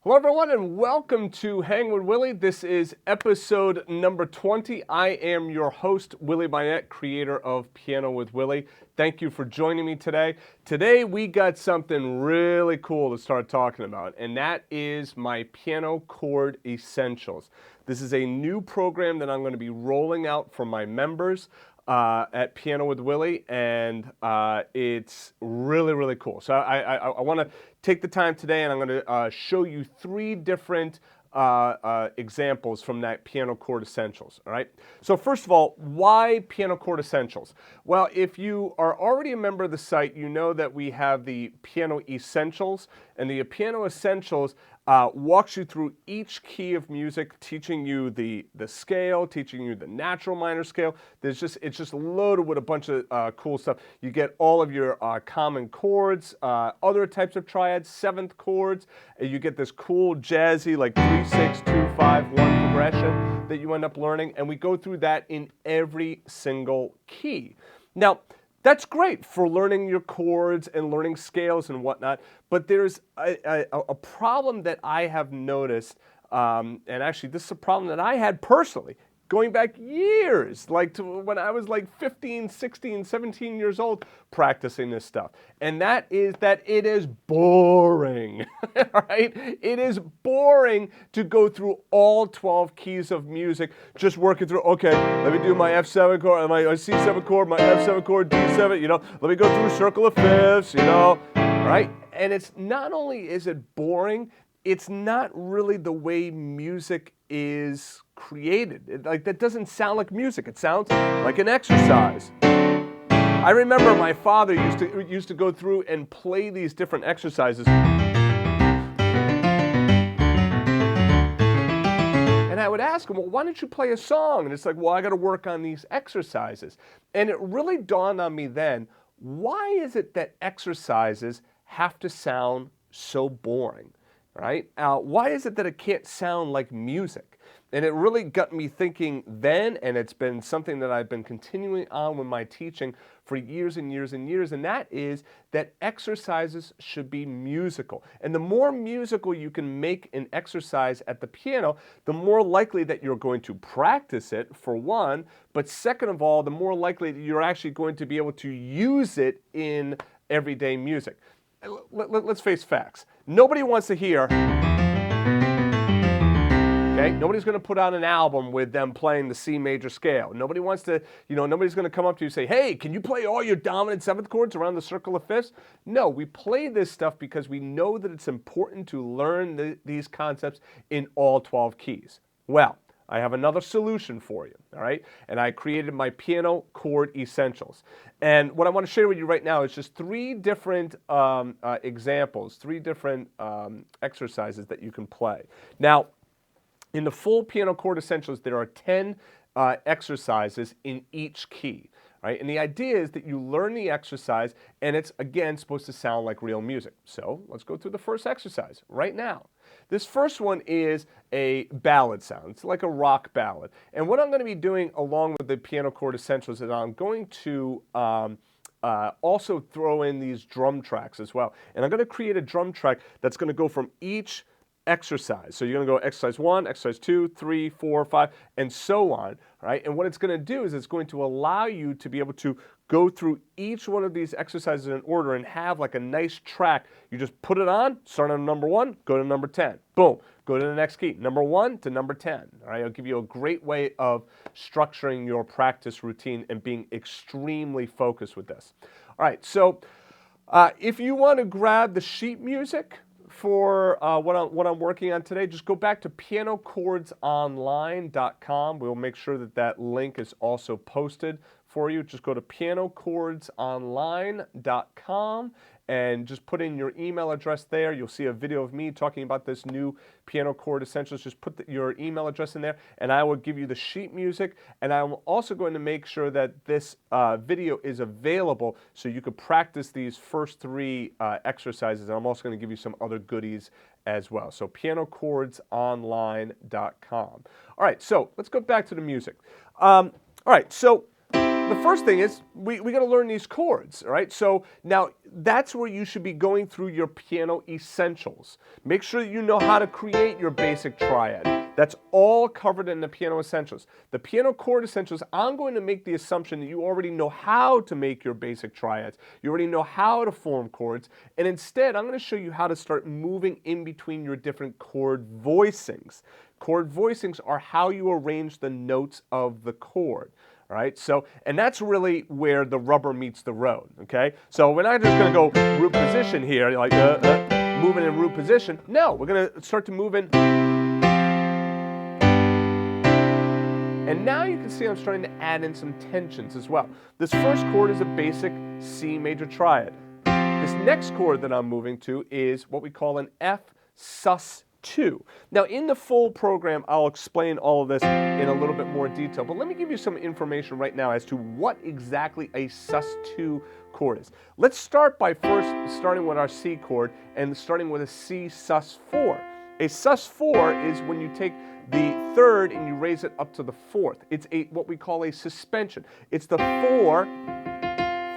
Hello everyone and welcome to Hang with Willie. This is episode number 20. I am your host, Willie Bynett, creator of Piano with Willie. Thank you for joining me today. Today we got something really cool to start talking about, and that is my piano chord essentials. This is a new program that I'm going to be rolling out for my members at Piano with Willie, and it's really, really cool. So I want to take the time today, and I'm going to show you three different examples from that piano chord essentials. All right. So first of all, why piano chord essentials? Well, if you are already a member of the site, you know that we have the piano essentials, and the piano essentials walks you through each key of music, teaching you the scale, teaching you the natural minor scale. It's just loaded with a bunch of cool stuff. You get all of your common chords, other types of triads, seventh chords. And you get this cool jazzy like 3-6, 2-5, 1 progression that you end up learning, and we go through that in every single key. Now, that's great for learning your chords and learning scales and whatnot, but there's a problem that I have noticed, and actually this is a problem that I had personally, going back years, like to when I was like 15, 16, 17 years old, practicing this stuff. And that is that it is boring, right? It is boring to go through all 12 keys of music, just working through, okay, let me do my F7 chord, my C7 chord, my F7 chord, D7, let me go through a circle of fifths, right? And it's not only is it boring, it's not really the way music is created. That doesn't sound like music. It sounds like an exercise. I remember my father used to go through and play these different exercises. And I would ask him, well, why don't you play a song? And it's like, well, I got to work on these exercises. And it really dawned on me then, why is it that exercises have to sound so boring? Right? Why is it that it can't sound like music? And it really got me thinking then, and it's been something that I've been continuing on with my teaching for years and years and years, and that is that exercises should be musical. And the more musical you can make an exercise at the piano, the more likely that you're going to practice it, for one, but second of all, the more likely that you're actually going to be able to use it in everyday music. Let's face facts. Nobody wants to hear, okay? Nobody's going to put out an album with them playing the C major scale. Nobody wants to, nobody's going to come up to you and say, hey, can you play all your dominant seventh chords around the circle of fifths? No, we play this stuff because we know that it's important to learn these concepts in all 12 keys. Well, I have another solution for you, all right? And I created my piano chord essentials. And what I want to share with you right now is just three different examples, three different exercises that you can play. Now, in the full piano chord essentials, there are 10 exercises in each key. Right? And the idea is that you learn the exercise, and it's, again, supposed to sound like real music. So let's go through the first exercise right now. This first one is a ballad sound. It's like a rock ballad. And what I'm going to be doing along with the piano chord essentials is I'm going to also throw in these drum tracks as well. And I'm going to create a drum track that's going to go from each exercise. So you're going to go exercise 1, exercise 2, 3, 4, 5, and so on, right? And what it's going to do is it's going to allow you to be able to go through each one of these exercises in order and have like a nice track. You just put it on, start on number 1, go to number 10. Boom, go to the next key, number 1 to number 10. All right, I'll give you a great way of structuring your practice routine and being extremely focused with this. All right, so if you want to grab the sheet music for what I'm working on today, just go back to pianochordsonline.com. We'll make sure that that link is also posted for you. Just go to pianochordsonline.com and just put in your email address there. You'll see a video of me talking about this new piano chord essentials. Just put your email address in there, and I will give you the sheet music. And I'm also going to make sure that this video is available so you could practice these first three exercises. And I'm also going to give you some other goodies as well. So pianochordsonline.com. All right, so let's go back to the music. All right, so the first thing is we got to learn these chords, all right? So now that's where you should be going through your piano essentials. Make sure that you know how to create your basic triad. That's all covered in the piano essentials. The piano chord essentials, I'm going to make the assumption that you already know how to make your basic triads. You already know how to form chords. And instead, I'm going to show you how to start moving in between your different chord voicings. Chord voicings are how you arrange the notes of the chord. All right, so, and that's really where the rubber meets the road, okay? So we're not just going to go root position here, like moving in root position. No, we're going to start to move in. And now you can see I'm starting to add in some tensions as well. This first chord is a basic C major triad. This next chord that I'm moving to is what we call an F sus 2. Now in the full program I'll explain all of this in a little bit more detail, but let me give you some information right now as to what exactly a sus 2 chord is. Let's start by first starting with our C chord and starting with a C sus 4. A sus 4 is when you take the third and you raise it up to the fourth. It's what we call a suspension. It's the 4,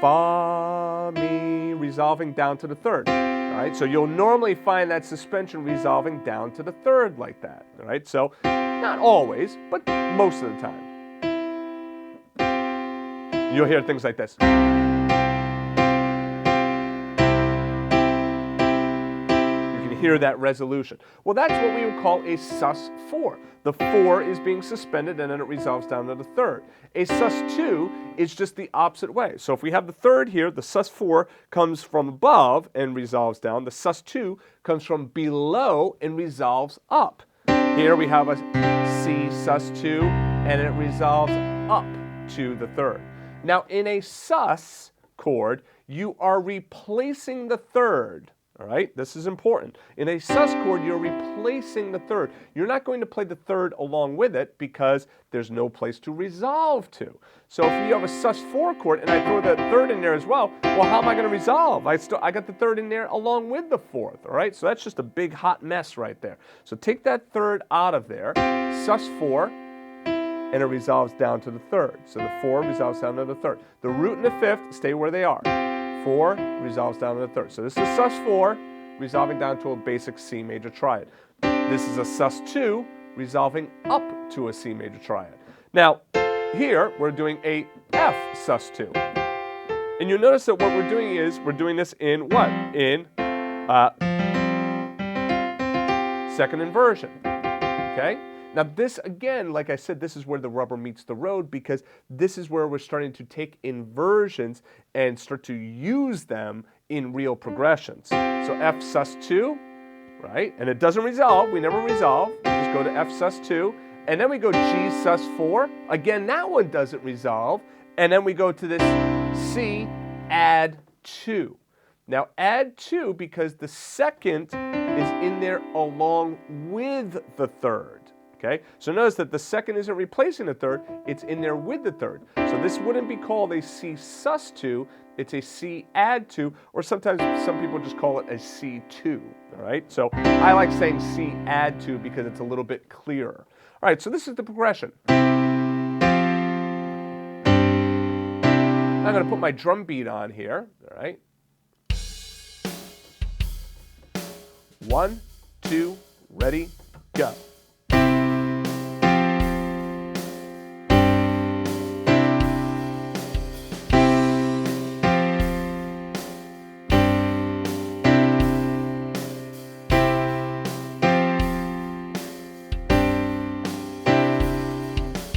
fa, mi, resolving down to the third. All right, so you'll normally find that suspension resolving down to the third like that. All right, so not always, but most of the time. You'll hear things like this. Hear that resolution. Well, that's what we would call a sus 4. The 4 is being suspended and then it resolves down to the third. A sus 2 is just the opposite way. So if we have the third here, the sus 4 comes from above and resolves down. The sus 2 comes from below and resolves up. Here we have a C sus 2 and it resolves up to the third. Now in a sus chord, you are replacing the third. All right, this is important. In a sus chord, you're replacing the third. You're not going to play the third along with it because there's no place to resolve to. So if you have a sus 4 chord and I throw that third in there as well, how am I going to resolve? I got the third in there along with the fourth, all right? So that's just a big hot mess right there. So take that third out of there, sus 4, and it resolves down to the third. So the 4 resolves down to the third. The root and the fifth stay where they are. 4 resolves down to the third. So this is sus 4 resolving down to a basic C major triad. This is a sus 2 resolving up to a C major triad. Now here we're doing a F sus 2. And you'll notice that what we're doing is we're doing this in what? In second inversion. Okay? Now this, again, like I said, this is where the rubber meets the road because this is where we're starting to take inversions and start to use them in real progressions. So F sus 2, right? And it doesn't resolve. We never resolve. We just go to F sus 2. And then we go G sus 4. Again, that one doesn't resolve. And then we go to this C add 2. Now add 2 because the second is in there along with the third. Okay, so notice that the second isn't replacing the third, it's in there with the third. So this wouldn't be called a C sus 2, it's a C add 2, or sometimes some people just call it a C2, all right? So I like saying C add 2 because it's a little bit clearer. All right, so this is the progression. I'm gonna put my drum beat on here, all right? 1, 2, ready, go.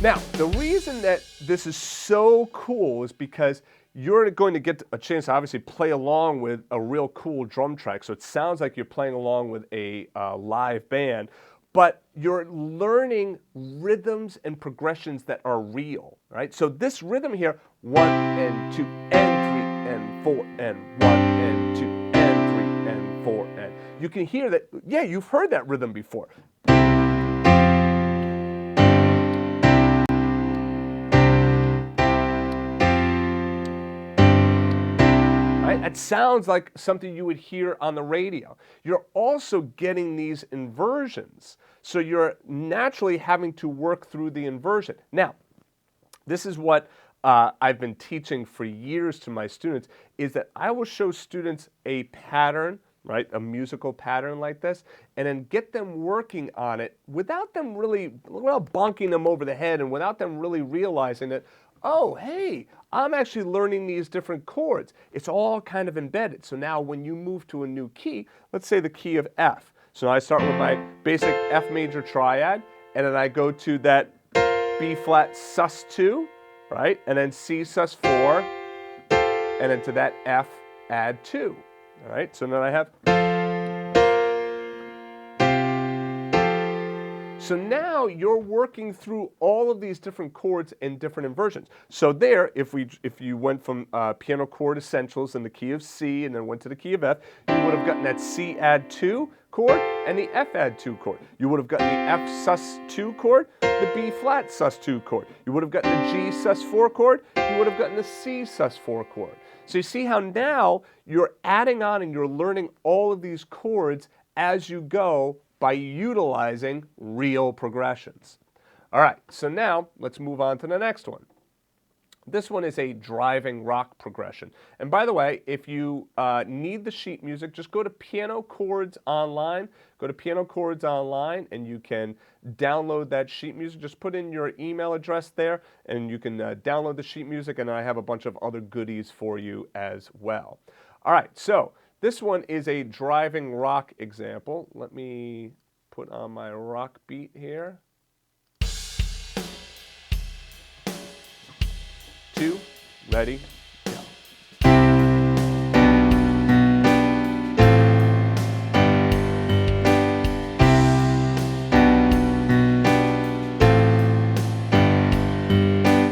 Now, the reason that this is so cool is because you're going to get a chance to obviously play along with a real cool drum track. So it sounds like you're playing along with a live band, but you're learning rhythms and progressions that are real, right? So this rhythm here, 1 and 2 and 3 and 4 and 1 and 2 and 3 and 4 and you can hear that, yeah, you've heard that rhythm before. It sounds like something you would hear on the radio. You're also getting these inversions, so you're naturally having to work through the inversion. Now, this is what I've been teaching for years to my students is that I will show students a pattern, right, a musical pattern like this, and then get them working on it without them really, without bonking them over the head and without them really realizing that, oh, hey, I'm actually learning these different chords. It's all kind of embedded. So now when you move to a new key, let's say the key of F. So I start with my basic F major triad, and then I go to that B flat sus2, right? And then C sus4, and then to that F add 2. All right, so then I have. So now you're working through all of these different chords and different inversions. So there, if you went from piano chord essentials in the key of C and then went to the key of F, you would have gotten that C add 2 chord and the F add 2 chord. You would have gotten the F sus 2 chord, the B flat sus 2 chord. You would have gotten the G sus 4 chord. You would have gotten the C sus 4 chord. So you see how now you're adding on and you're learning all of these chords as you go by utilizing real progressions. All right, so now let's move on to the next one. This one is a driving rock progression. And by the way, if you need the sheet music, just go to Piano Chords Online. Go to Piano Chords Online and you can download that sheet music. Just put in your email address there and you can download the sheet music, and I have a bunch of other goodies for you as well. All right, so this one is a driving rock example. Let me put on my rock beat here. 2, ready, go.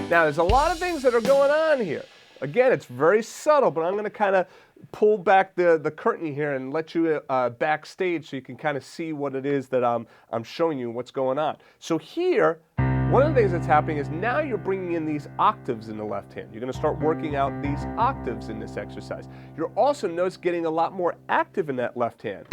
Now, there's a lot of things that are going on here. Again, it's very subtle, but I'm going to kind of pull back the curtain here and let you backstage so you can kind of see what it is that I'm showing you, what's going on. So here, one of the things that's happening is now you're bringing in these octaves in the left hand. You're going to start working out these octaves in this exercise. You're also, notice, getting a lot more active in that left hand.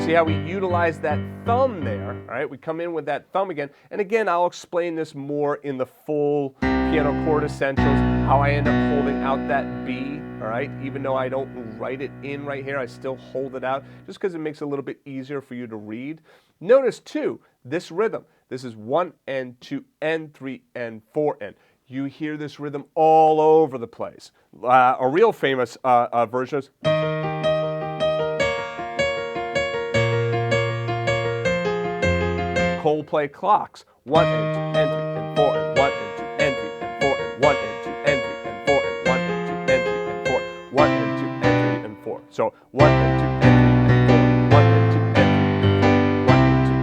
See how we utilize that thumb there, all right? We come in with that thumb again. And again, I'll explain this more in the full piano chord essentials, how I end up holding out that B, all right? Even though I don't write it in right here, I still hold it out just because it makes it a little bit easier for you to read. Notice too, this rhythm. This is 1 and 2 and 3 and 4 and. You hear this rhythm all over the place. A real famous version is. Coldplay clocks. 1 and 2 and 3 and 4 and 1 and 2 and 3 and 4 and 1 and 2 and 3 and 4 and 1 and 2 and 3 and 4. 1 and 2 and 3 and 4. So 1 and 2 and 3 and 4. 1 and 2 and 3 and 4. 1 and 2 and 3 and 4. 1 and 2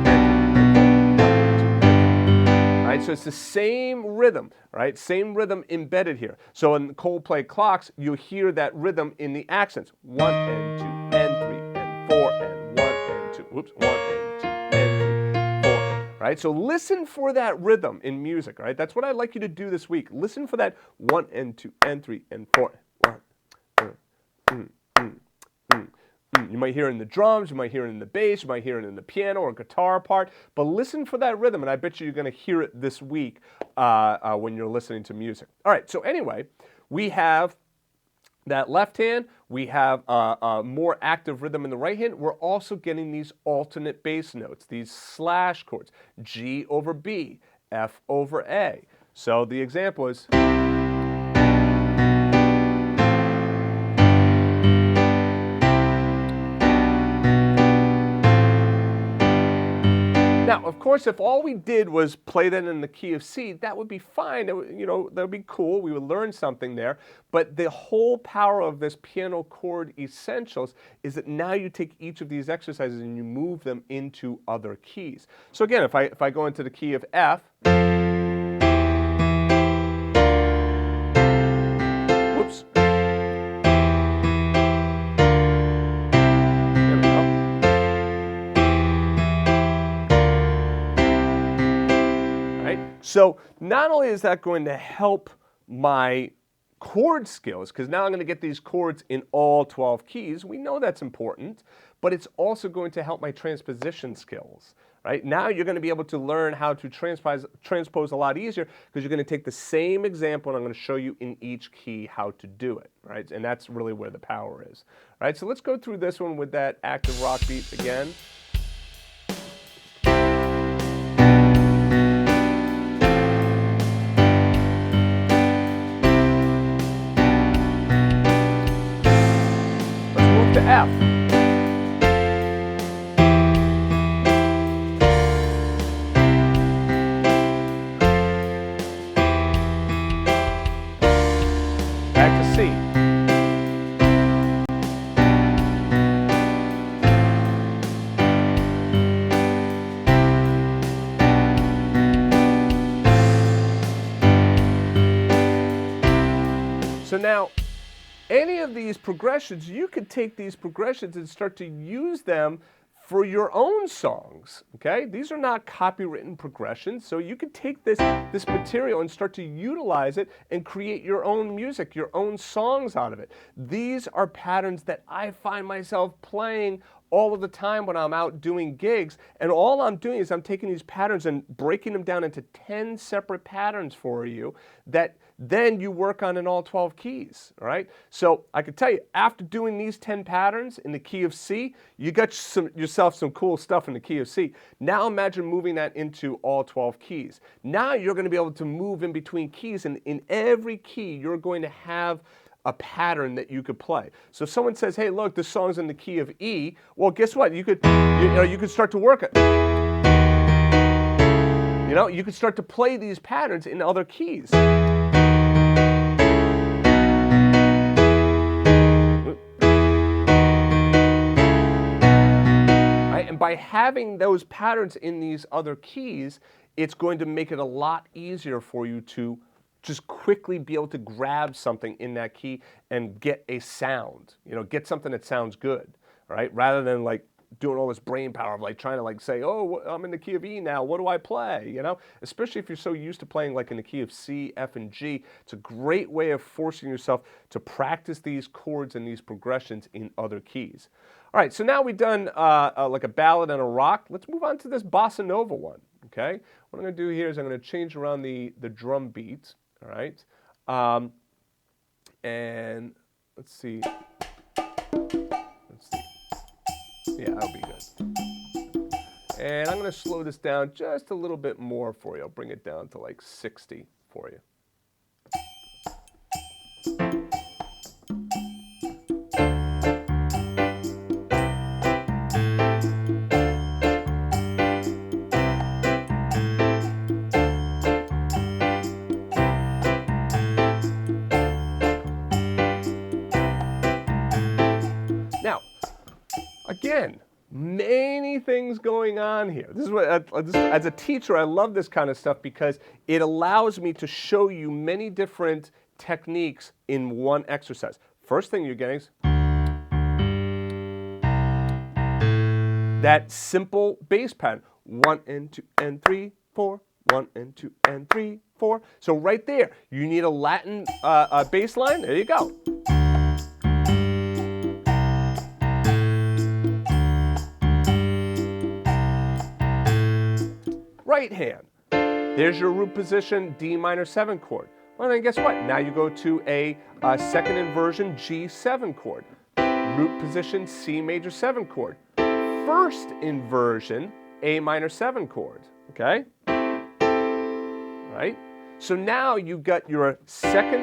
and 3. All right, so it's the same rhythm, right? Same rhythm embedded here. So in Coldplay clocks, you hear that rhythm in the accents. 1 and 2 and 3 and 4 and 1 and 2. Whoops, 1 and 2 and 3. Right? So listen for that rhythm in music, right? That's what I'd like you to do this week. Listen for that 1 and 2 and 3 and 4. 1. You might hear it in the drums, you might hear it in the bass, you might hear it in the piano or guitar part, but listen for that rhythm, and I bet you're going to hear it this week when you're listening to music. All right, so anyway, we have that left hand, we have a more active rhythm in the right hand. We're also getting these alternate bass notes, these slash chords, G over B, F over A. So the example is. Now, of course, if all we did was play that in the key of C, that would be fine. That would be cool. We would learn something there. But the whole power of this piano chord essentials is that now you take each of these exercises and you move them into other keys. So again, if I go into the key of F, whoops. So not only is that going to help my chord skills, because now I'm going to get these chords in all 12 keys, we know that's important, but it's also going to help my transposition skills, right? Now you're going to be able to learn how to transpose a lot easier because you're going to take the same example and I'm going to show you in each key how to do it, right? And that's really where the power is, right? So let's go through this one with that active rock beat again. Let's move to F. C. So now, any of these progressions, you could take these progressions and start to use them for your own songs, okay? These are not copywritten progressions, so you could take this material and start to utilize it and create your own music, your own songs out of it. These are patterns that I find myself playing all of the time when I'm out doing gigs, and all I'm doing is I'm taking these patterns and breaking them down into 10 separate patterns for you that then you work on in all 12 keys, all right? So I can tell you, after doing these 10 patterns in the key of C, you got yourself some cool stuff in the key of C. Now imagine moving that into all 12 keys. Now you're going to be able to move in between keys, and in every key you're going to have a pattern that you could play. So if someone says, hey, look, this song's in the key of E, well, guess what? You could start to work it. You know, you could start to play these patterns in other keys. Right? And by having those patterns in these other keys, it's going to make it a lot easier for you to just quickly be able to grab something in that key and get a sound, you know, get something that sounds good, right? Rather than like doing all this brain power of like trying to like say, oh, I'm in the key of E now, what do I play, you know? Especially if you're so used to playing like in the key of C, F, and G, it's a great way of forcing yourself to practice these chords and these progressions in other keys. All right, so now we've done like a ballad and a rock. Let's move on to this Bossa Nova one, okay? What I'm gonna do here is I'm gonna change around the drum beat. All right, and let's see. Yeah, that'll be good. And I'm going to slow this down just a little bit more for you. I'll bring it down to like 60 for you. Now, again, many things going on here. This is what, as a teacher, I love this kind of stuff because it allows me to show you many different techniques in one exercise. First thing you're getting is that simple bass pattern. 1 and 2 and 3, 4. 1 and 2 and 3, 4. So right there, you need a Latin bass line. There you go. Right hand. There's your root position D minor 7 chord. Well, then guess what? Now you go to a second inversion G7 chord. Root position C major 7 chord. First inversion A minor 7 chord. Okay? Right? So now you've got your second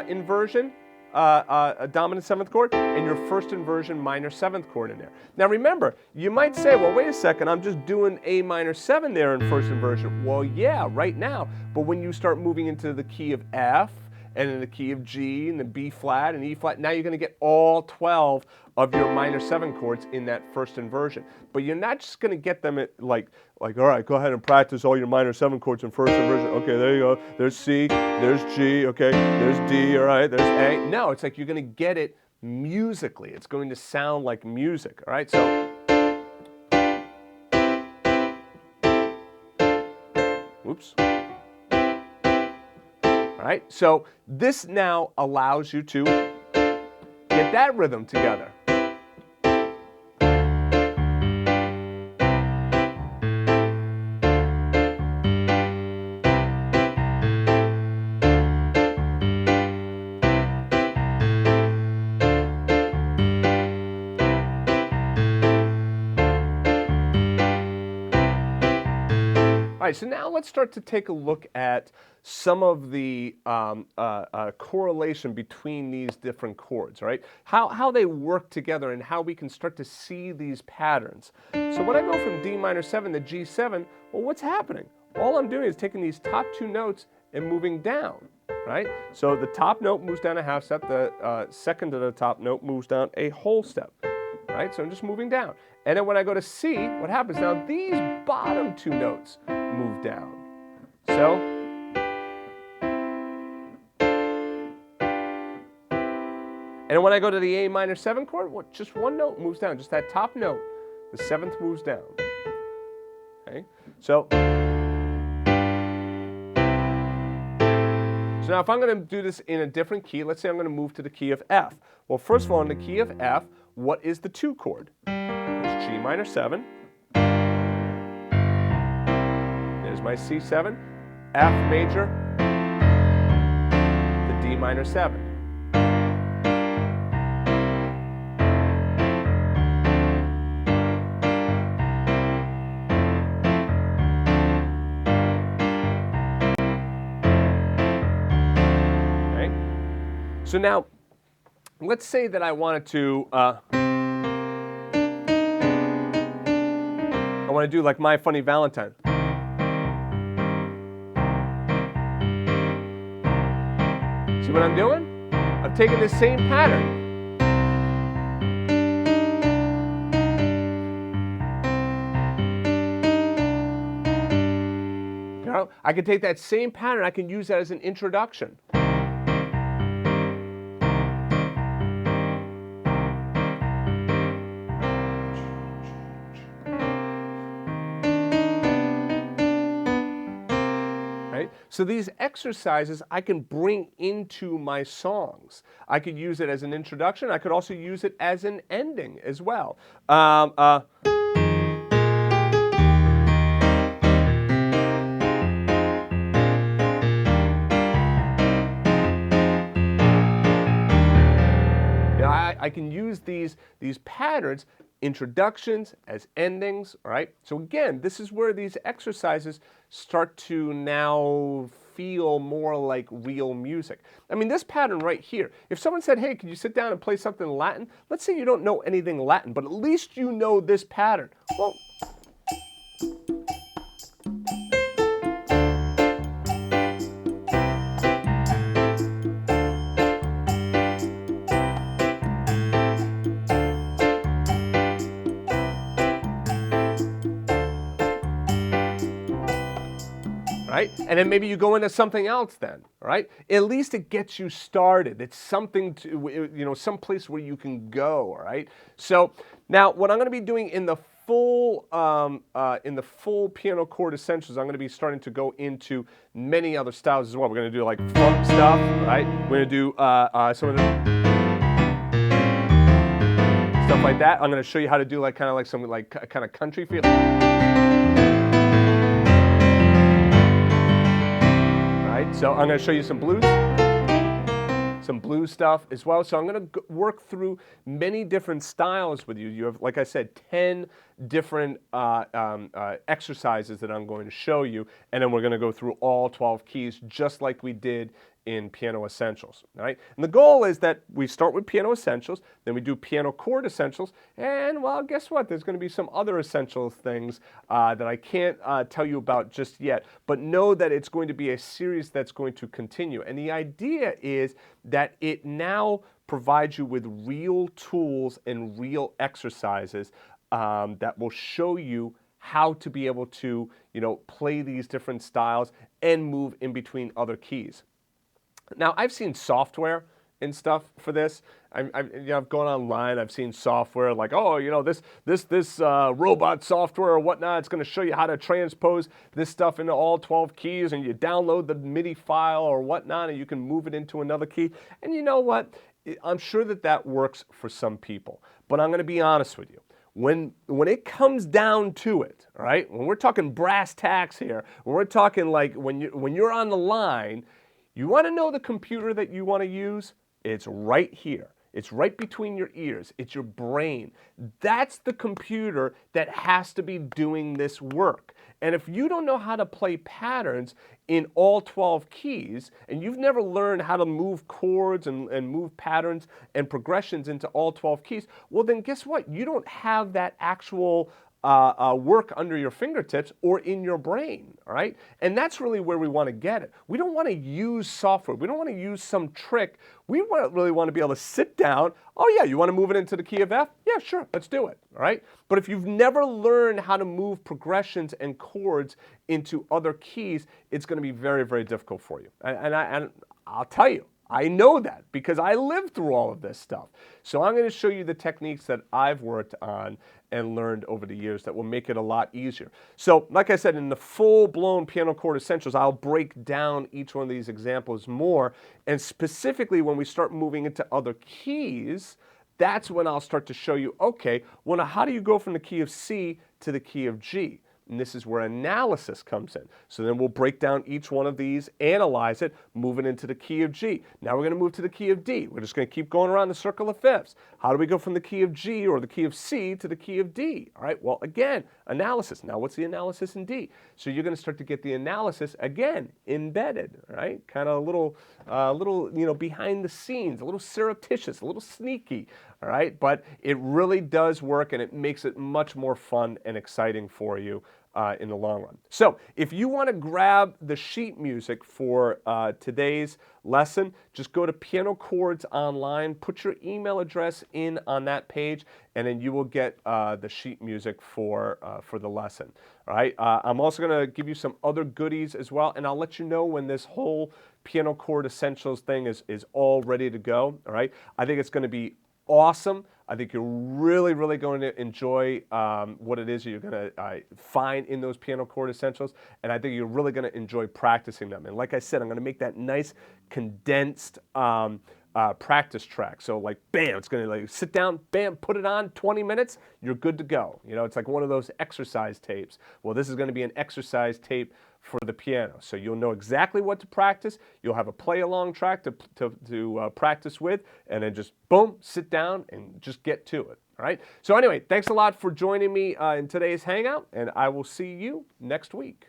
inversion a dominant 7th chord and your first inversion minor 7th chord in there. Now remember, you might say, well, wait a second, I'm just doing A minor 7 there in first inversion. Well, yeah, right now, but when you start moving into the key of F and in the key of G and the B flat and E flat, now you're going to get all 12 of your minor 7 chords in that first inversion. But you're not just going to get them at like, all right, go ahead and practice all your minor 7 chords in first inversion. Okay, there you go. There's C, there's G, okay, there's D, all right, there's A. No, it's like you're going to get it musically. It's going to sound like music, all right? So, oops. All right, so this now allows you to get that rhythm together. right, so now let's start to take a look at some of the correlation between these different chords, right? How they work together and how we can start to see these patterns. So when I go from D minor 7 to G7, well, what's happening? All I'm doing is taking these top two notes and moving down, right? So the top note moves down a half step, the second to the top note moves down a whole step, right? So I'm just moving down. And then when I go to C, what happens? Now these bottom two notes move down. So, and when I go to the A minor 7 chord, well, just one note moves down, just that top note. The seventh moves down. Okay? So now if I'm going to do this in a different key, let's say I'm going to move to the key of F. Well, first of all, in the key of F, what is the 2 chord? It's G minor 7. There's my C7, F major, the D minor 7. Okay. So now, let's say that I wanted to, I want to do like My Funny Valentine. See what I'm doing? I'm taking the same pattern. You know, I can take that same pattern, I can use that as an introduction. So these exercises I can bring into my songs. I could use it as an introduction. I could also use it as an ending as well. I can use these patterns, introductions as endings, all right? So again, this is where these exercises start to now feel more like real music. I mean, this pattern right here, if someone said, hey, could you sit down and play something Latin? Let's say you don't know anything Latin, but at least you know this pattern. Well, right? And then maybe you go into something else then, right? At least it gets you started. It's something to, you know, some place where you can go, all right? So now what I'm going to be doing in the full piano chord essentials, I'm going to be starting to go into many other styles as well. We're going to do like funk stuff, right? We're going to do some of the stuff like that. I'm going to show you how to do like kind of like some like kind of country feel. So I'm going to show you some blues stuff as well. So I'm going to work through many different styles with you. You have, like I said, 10 different exercises that I'm going to show you, and then we're going to go through all 12 keys just like we did in Piano Essentials, all right? And the goal is that we start with Piano Essentials, then we do Piano Chord Essentials, and well, guess what? There's going to be some other essential things that I can't tell you about just yet, but know that it's going to be a series that's going to continue. And the idea is that it now provides you with real tools and real exercises that will show you how to be able to, you know, play these different styles and move in between other keys. Now, I've seen software and stuff for this. I've gone online, I've seen software like, oh, you know, this robot software or whatnot, it's going to show you how to transpose this stuff into all 12 keys, and you download the MIDI file or whatnot, and you can move it into another key. And you know what? I'm sure that that works for some people. But I'm going to be honest with you. When it comes down to it, all right, when we're talking brass tacks here, when we're talking like when you're on the line, you want to know the computer that you want to use? It's right here. It's right between your ears. It's your brain. That's the computer that has to be doing this work. And if you don't know how to play patterns in all 12 keys, and you've never learned how to move chords and move patterns and progressions into all 12 keys, well then guess what? You don't have that actual work under your fingertips or in your brain, all right? And that's really where we want to get it. We don't want to use software. We don't want to use some trick. We really want to be able to sit down. Oh yeah, you want to move it into the key of F? Yeah, sure, let's do it, all right? But if you've never learned how to move progressions and chords into other keys, it's going to be very, very difficult for you. And I'll tell you, I know that because I lived through all of this stuff. So I'm going to show you the techniques that I've worked on and learned over the years that will make it a lot easier. So like I said, in the full-blown Piano Chord Essentials, I'll break down each one of these examples more. And specifically when we start moving into other keys, that's when I'll start to show you, okay, well now how do you go from the key of C to the key of G? And this is where analysis comes in. So then we'll break down each one of these, analyze it, move it into the key of G. Now we're going to move to the key of D. We're just going to keep going around the circle of fifths. How do we go from the key of G or the key of C to the key of D? All right, well, again, analysis. Now what's the analysis in D? So you're going to start to get the analysis, again, embedded, right? Kind of a little, you know, behind the scenes, a little surreptitious, a little sneaky, all right? But it really does work, and it makes it much more fun and exciting for you in the long run. So if you want to grab the sheet music for today's lesson, just go to Piano Chords Online, put your email address in on that page, and then you will get the sheet music for the lesson. All right. I'm also going to give you some other goodies as well, and I'll let you know when this whole Piano Chord Essentials thing is all ready to go. All right. I think it's going to be awesome. I think you're really, really going to enjoy what it is you're going to find in those Piano Chord Essentials, and I think you're really going to enjoy practicing them. And like I said, I'm going to make that nice condensed practice track. So like, bam, it's going to like sit down, bam, put it on, 20 minutes, you're good to go. You know, it's like one of those exercise tapes. Well, this is going to be an exercise tape for the piano. So you'll know exactly what to practice. You'll have a play-along track to practice with, and then just, boom, sit down and just get to it. All right? So anyway, thanks a lot for joining me in today's Hangout, and I will see you next week.